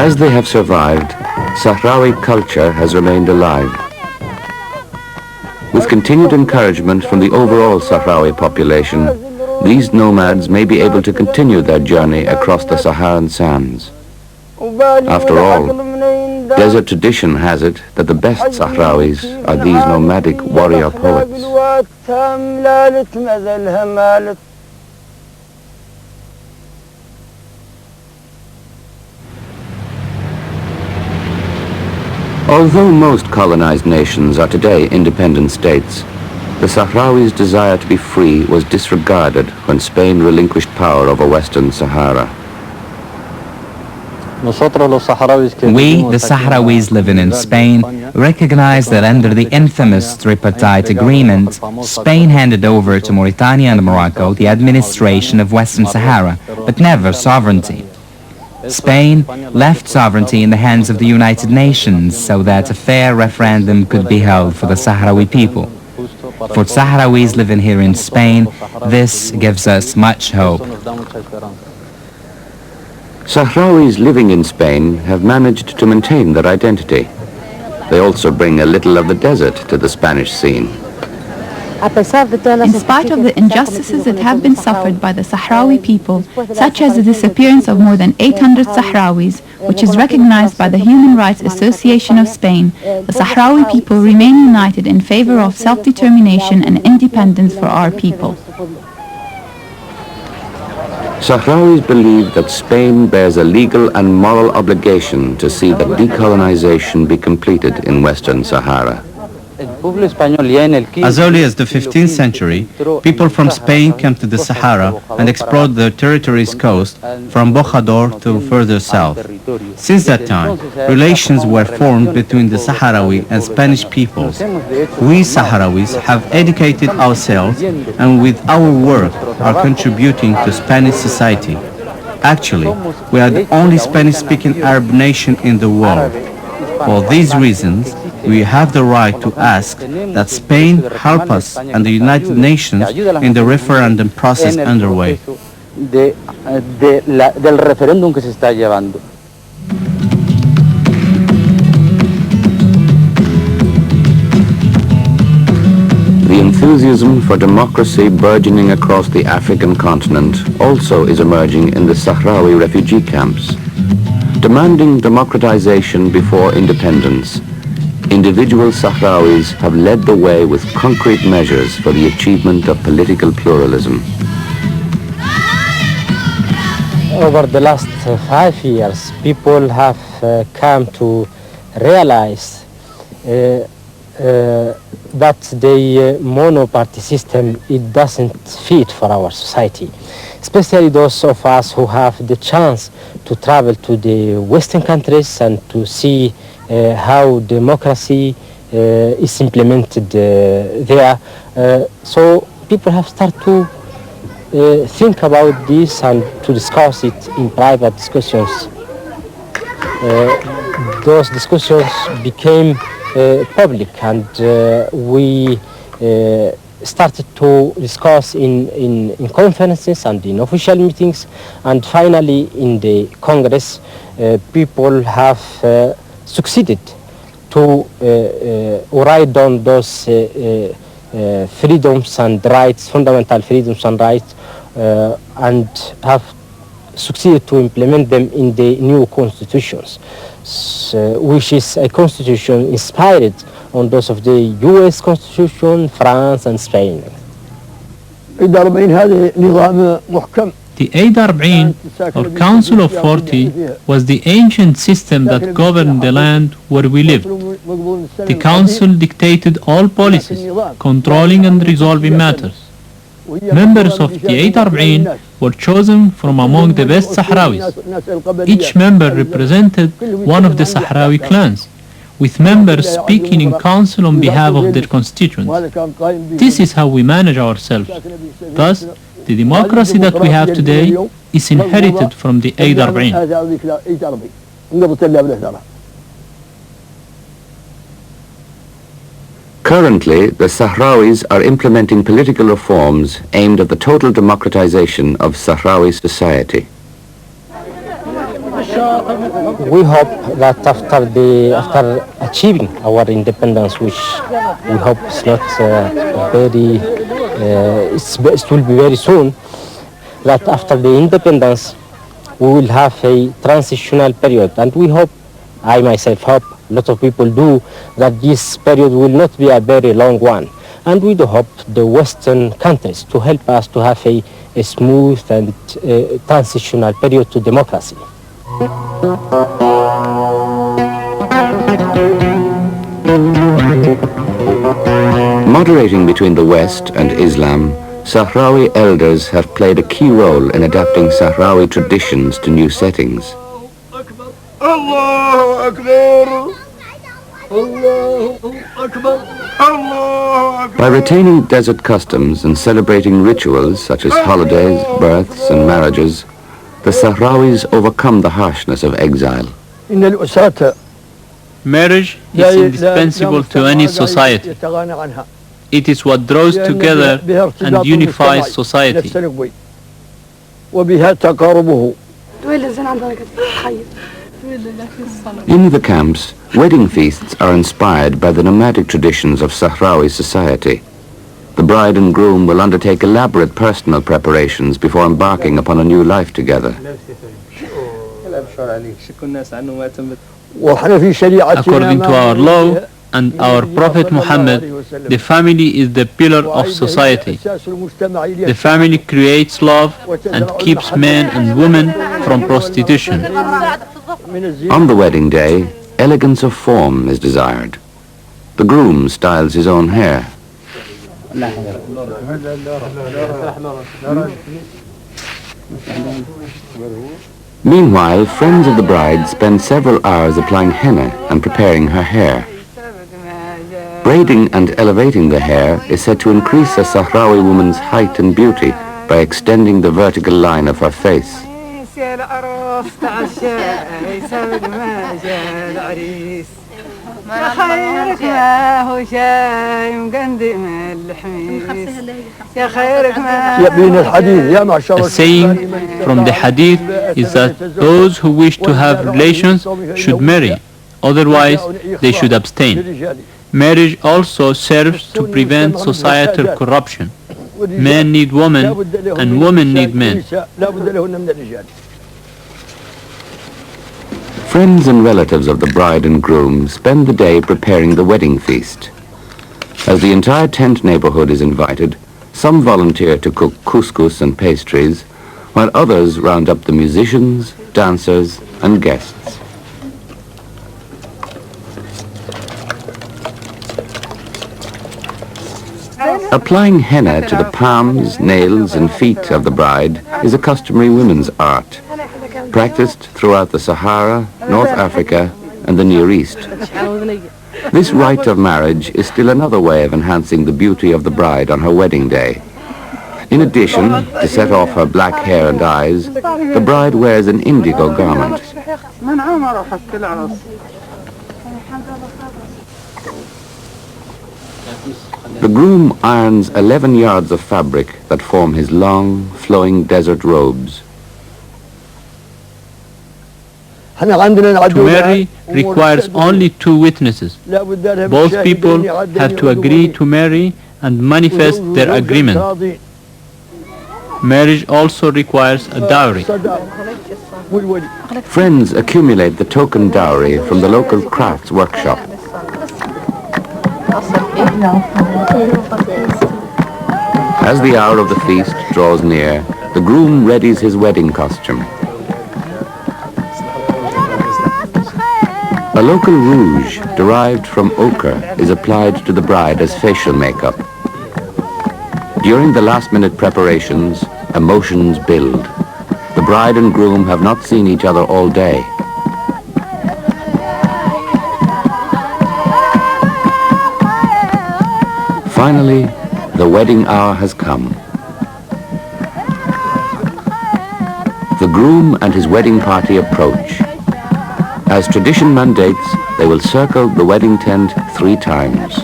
As they have survived, Sahrawi culture has remained alive. With continued encouragement from the overall Sahrawi population, these nomads may be able to continue their journey across the Saharan sands. After all, desert tradition has it that the best Sahrawis are these nomadic warrior poets. Although most colonized nations are today independent states, the Sahrawis' desire to be free was disregarded when Spain relinquished power over Western Sahara. We, the Sahrawis living in Spain, recognize that under the infamous tripartite agreement, Spain handed over to Mauritania and Morocco the administration of Western Sahara, but never sovereignty. Spain left sovereignty in the hands of the United Nations so that a fair referendum could be held for the Sahrawi people. For Sahrawis living here in Spain, this gives us much hope. Sahrawis living in Spain have managed to maintain their identity. They also bring a little of the desert to the Spanish scene. In spite of the injustices that have been suffered by the Sahrawi people, such as the disappearance of more than 800 Sahrawis, which is recognized by the Human Rights Association of Spain, the Sahrawi people remain united in favor of self-determination and independence for our people. Sahrawis believe that Spain bears a legal and moral obligation to see that decolonization be completed in Western Sahara. As early as the 15th century, people from Spain came to the Sahara and explored the territory's coast from Bojador to further south. Since that time, relations were formed between the Sahrawi and Spanish peoples. We Sahrawis have educated ourselves and with our work are contributing to Spanish society. Actually, we are the only Spanish-speaking Arab nation in the world. For these reasons, we have the right to ask that Spain help us and the United Nations in the referendum process underway. The enthusiasm for democracy burgeoning across the African continent also is emerging in the Sahrawi refugee camps. Demanding democratization before independence, individual Sahrawis have led the way with concrete measures for the achievement of political pluralism. Over the last 5 years, people have come to realize that the monoparty system, it doesn't fit for our society, especially those of us who have the chance to travel to the Western countries and to see how democracy is implemented there. So people have started to think about this and to discuss it in private discussions. Those discussions became public, and we started to discuss in conferences and in official meetings, and finally in the Congress people have succeeded to write down those freedoms and rights, fundamental freedoms and rights, and have succeeded to implement them in the new constitutions, which is a constitution inspired on those of the US Constitution, France and Spain. The Eid Arba'in, or Council of 40, was the ancient system that governed the land where we lived. The council dictated all policies, controlling and resolving matters. Members of the Eid Arba'in were chosen from among the best Sahrawis. Each member represented one of the Sahrawi clans, with members speaking in council on behalf of their constituents. This is how we manage ourselves. Thus, the democracy that we have today is inherited from the Eid Arba'in. Currently, the Sahrawis are implementing political reforms aimed at the total democratization of Sahrawi society. We hope that after achieving our independence, which we hope is not it will be very soon, that after the independence we will have a transitional period, and we hope, I myself hope, a lot of people do, that this period will not be a very long one. And we do hope the Western countries to help us to have a smooth and transitional period to democracy. Moderating between the West and Islam, Sahrawi elders have played a key role in adapting Sahrawi traditions to new settings. Allahu Akbar. Allahu Akbar. Allahu Akbar. By retaining desert customs and celebrating rituals such as holidays, births and marriages, the Sahrawis overcome the harshness of exile. Marriage is indispensable to any society. It is what draws together and unifies society. In the camps, wedding feasts are inspired by the nomadic traditions of Sahrawi society. The bride and groom will undertake elaborate personal preparations before embarking upon a new life together. According to our law and our Prophet Muhammad, the family is the pillar of society. The family creates love and keeps men and women from prostitution. On the wedding day, elegance of form is desired. The groom styles his own hair. Meanwhile, friends of the bride spend several hours applying henna and preparing her hair. Braiding and elevating the hair is said to increase a Sahrawi woman's height and beauty by extending the vertical line of her face. A saying from the hadith is that those who wish to have relations should marry, otherwise they should abstain. Marriage also serves to prevent societal corruption. Men need women and women need men. Friends and relatives of the bride and groom spend the day preparing the wedding feast. As the entire tent neighborhood is invited, some volunteer to cook couscous and pastries, while others round up the musicians, dancers, and guests. Applying henna to the palms, nails, and feet of the bride is a customary women's art, practiced throughout the Sahara, North Africa, and the Near East. This rite of marriage is still another way of enhancing the beauty of the bride on her wedding day. In addition, to set off her black hair and eyes, the bride wears an indigo garment. The groom irons 11 yards of fabric that form his long, flowing desert robes. To marry requires only 2 witnesses. Both people have to agree to marry and manifest their agreement. Marriage also requires a dowry. Friends accumulate the token dowry from the local crafts workshop. As the hour of the feast draws near, the groom readies his wedding costume. A local rouge derived from ochre is applied to the bride as facial makeup. During the last-minute preparations, emotions build. The bride and groom have not seen each other all day. Finally, the wedding hour has come. The groom and his wedding party approach. As tradition mandates, they will circle the wedding tent 3 times.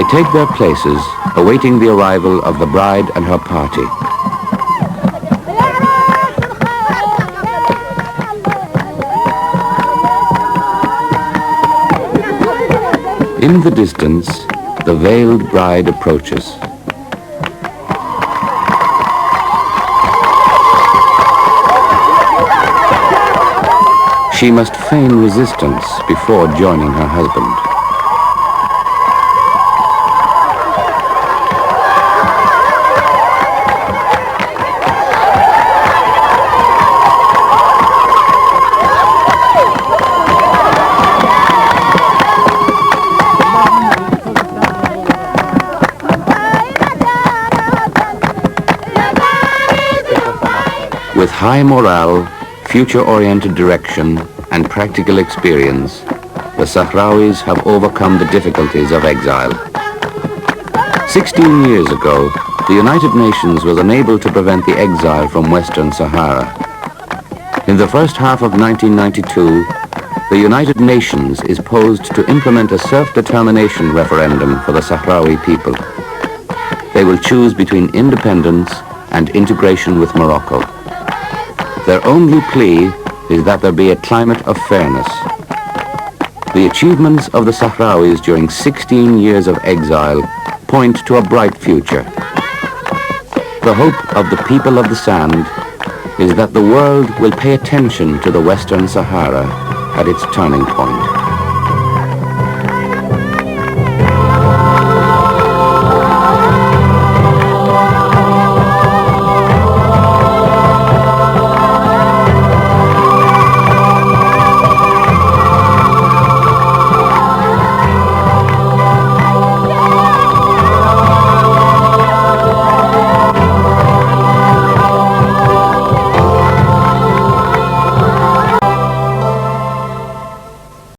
They take their places, awaiting the arrival of the bride and her party. In the distance, the veiled bride approaches. She must feign resistance before joining her husband. With high morale, future-oriented direction, and practical experience, the Sahrawis have overcome the difficulties of exile. 16 years ago, the United Nations was unable to prevent the exile from Western Sahara. In the first half of 1992, the United Nations is posed to implement a self-determination referendum for the Sahrawi people. They will choose between independence and integration with Morocco. Their only plea is that there be a climate of fairness. The achievements of the Sahrawis during 16 years of exile point to a bright future. The hope of the people of the sand is that the world will pay attention to the Western Sahara at its turning point.